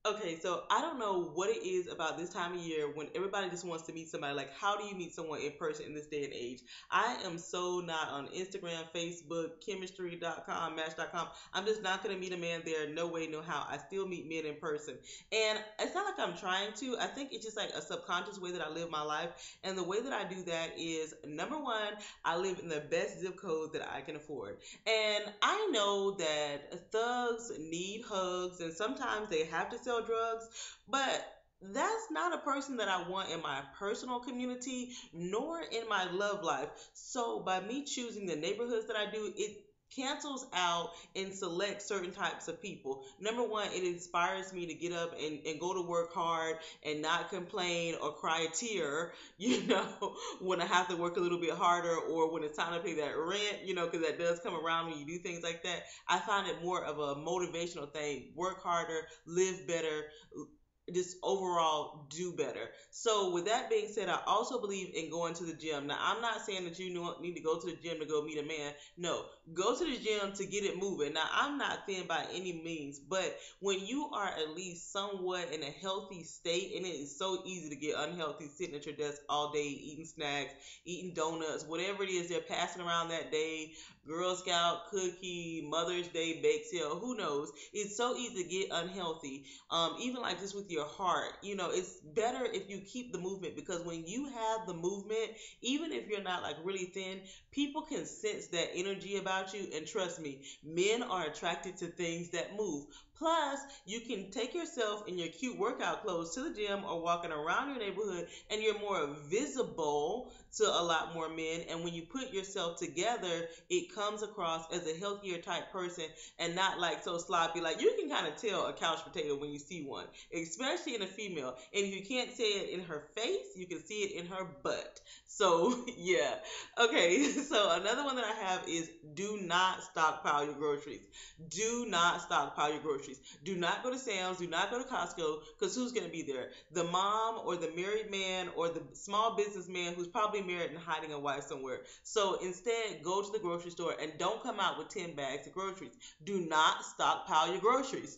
Okay, so I don't know what it is about this time of year when everybody just wants to meet somebody. Like, how do you meet someone in person in this day and age? I am so not on Instagram, Facebook, chemistry.com, match.com. I'm just not going to meet a man there. No way, no how. I still meet men in person. And it's not like I'm trying to. I think it's just like a subconscious way that I live my life. And the way that I do that is number one, I live in the best zip code that I can afford. And I know that thugs need hugs and sometimes they have to sell drugs, but that's not a person that I want in my personal community nor in my love life. So by me choosing the neighborhoods that I do, it cancels out and selects certain types of people. Number one, it inspires me to get up and go to work hard and not complain or cry a tear, when I have to work a little bit harder or when it's time to pay that rent, because that does come around when you do things like that. I find it more of a motivational thing. Work harder, live better, just overall do better. So with that being said, I also believe in going to the gym. Now, I'm not saying that you need to go to the gym to go meet a man. No, go to the gym to get it moving. Now, I'm not thin by any means, but when you are at least somewhat in a healthy state, and it is so easy to get unhealthy sitting at your desk all day, eating snacks, eating donuts, whatever it is they're passing around that day, Girl Scout cookie, Mother's Day bake sale, who knows? It's so easy to get unhealthy. Even like just with your heart, it's better if you keep the movement because when you have the movement, even if you're not like really thin, people can sense that energy about you. And trust me, men are attracted to things that move. Plus, you can take yourself in your cute workout clothes to the gym or walking around your neighborhood, and you're more visible to a lot more men. And when you put yourself together, it comes across as a healthier type person and not like so sloppy. Like you can kind of tell a couch potato when you see one, especially in a female. And if you can't say it in her face, you can see it in her butt. So yeah. Okay. So another one that I have is do not stockpile your groceries. Do not stockpile your groceries. Do not go to Sam's. Do not go to Costco because who's going to be there? The mom or the married man or the small businessman who's probably married and hiding a wife somewhere. So instead, go to the grocery store and don't come out with 10 bags of groceries. Do not stockpile your groceries.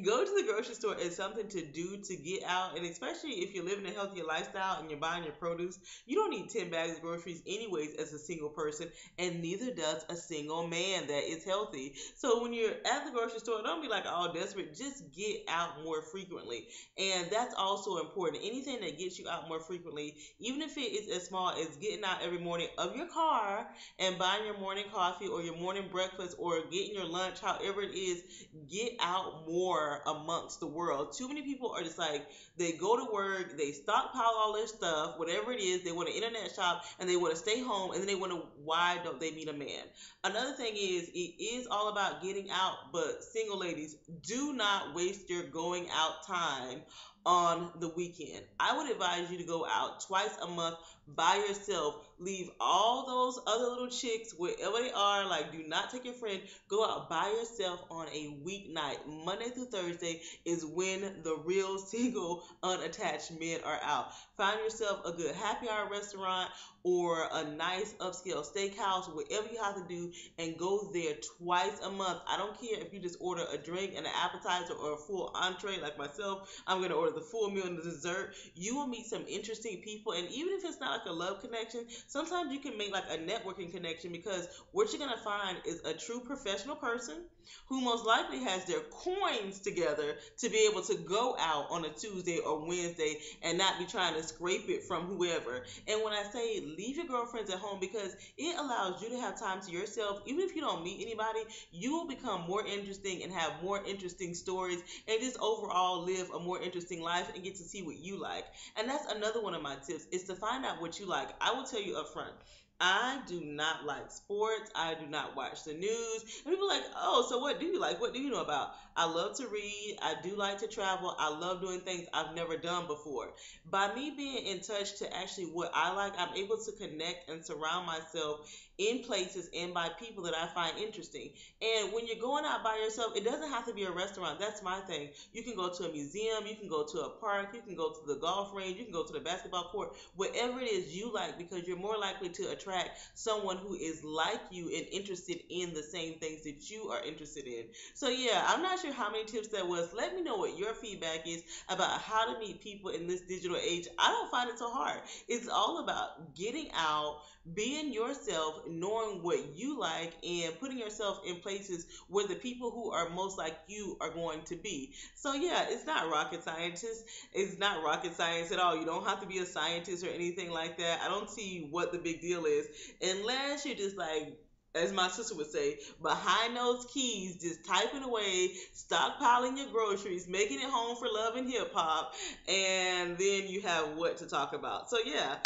Go to the grocery store as something to do to get out, and especially if you're living a healthier lifestyle and you're buying your produce, you don't need 10 bags of groceries anyways as a single person, and neither does a single man that is healthy. So when you're at the grocery store, don't be like all desperate. Just get out more frequently. And that's also important. Anything that gets you out more frequently, even if it is as small as getting out every morning of your car and buying your morning coffee or your morning breakfast or getting your lunch, however it is, get out more amongst the world. Too many people are just like, they go to work, they stockpile all their stuff, whatever it is, they want to internet shop and they want to stay home and then they wonder why don't they meet a man. Another thing is, it is all about getting out, but single ladies, do not waste your going out time on the weekend. I would advise you to go out twice a month by yourself. Leave all those other little chicks wherever they are. Like, do not take your friend. Go out by yourself on a weeknight. Monday through Thursday is when the real single unattached men are out. Find yourself a good happy hour restaurant or a nice upscale steakhouse, whatever you have to do, and go there twice a month. I don't care if you just order a drink and an appetizer or a full entree like myself. I'm going to order the full meal and the dessert. You will meet some interesting people, and even if it's not like a love connection, sometimes you can make like a networking connection because what you're going to find is a true professional person who most likely has their coins together to be able to go out on a Tuesday or Wednesday and not be trying to scrape it from whoever. And when I say leave your girlfriends at home, because it allows you to have time to yourself. Even if you don't meet anybody, you will become more interesting and have more interesting stories and just overall live a more interesting life and get to see what you like. And that's another one of my tips, is to find out what you like. I will tell you up front, I do not like sports. I do not watch the news. And people are like, oh, so what do you like? What do you know about? I love to read. I do like to travel. I love doing things I've never done before. By me being in touch to actually what I like, I'm able to connect and surround myself in places and by people that I find interesting. And when you're going out by yourself, it doesn't have to be a restaurant. That's my thing. You can go to a museum. You can go to a park. You can go to the golf range. You can go to the basketball court. Whatever it is you like, because you're more likely to attract someone who is like you and interested in the same things that you are interested in. So yeah, I'm not sure how many tips that was. Let me know what your feedback is about how to meet people in this digital age. I don't find it so hard. It's all about getting out, being yourself, knowing what you like, and putting yourself in places where the people who are most like you are going to be. So yeah, it's not rocket scientist. It's not rocket science at all. You don't have to be a scientist or anything like that. I don't see what the big deal is unless you're just like, as my sister would say, behind those keys, just typing away, stockpiling your groceries, making it home for love and hip hop, and then you have what to talk about. So yeah,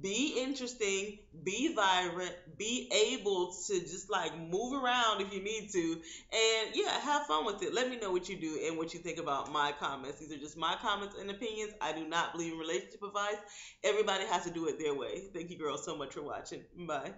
be interesting, be vibrant, be able to just like move around if you need to, and yeah, have fun with it. Let me know what you do and what you think about my comments. These are just my comments and opinions. I do not believe in relationship advice. Everybody has to do it their way. Thank you, girls, so much for watching. Bye.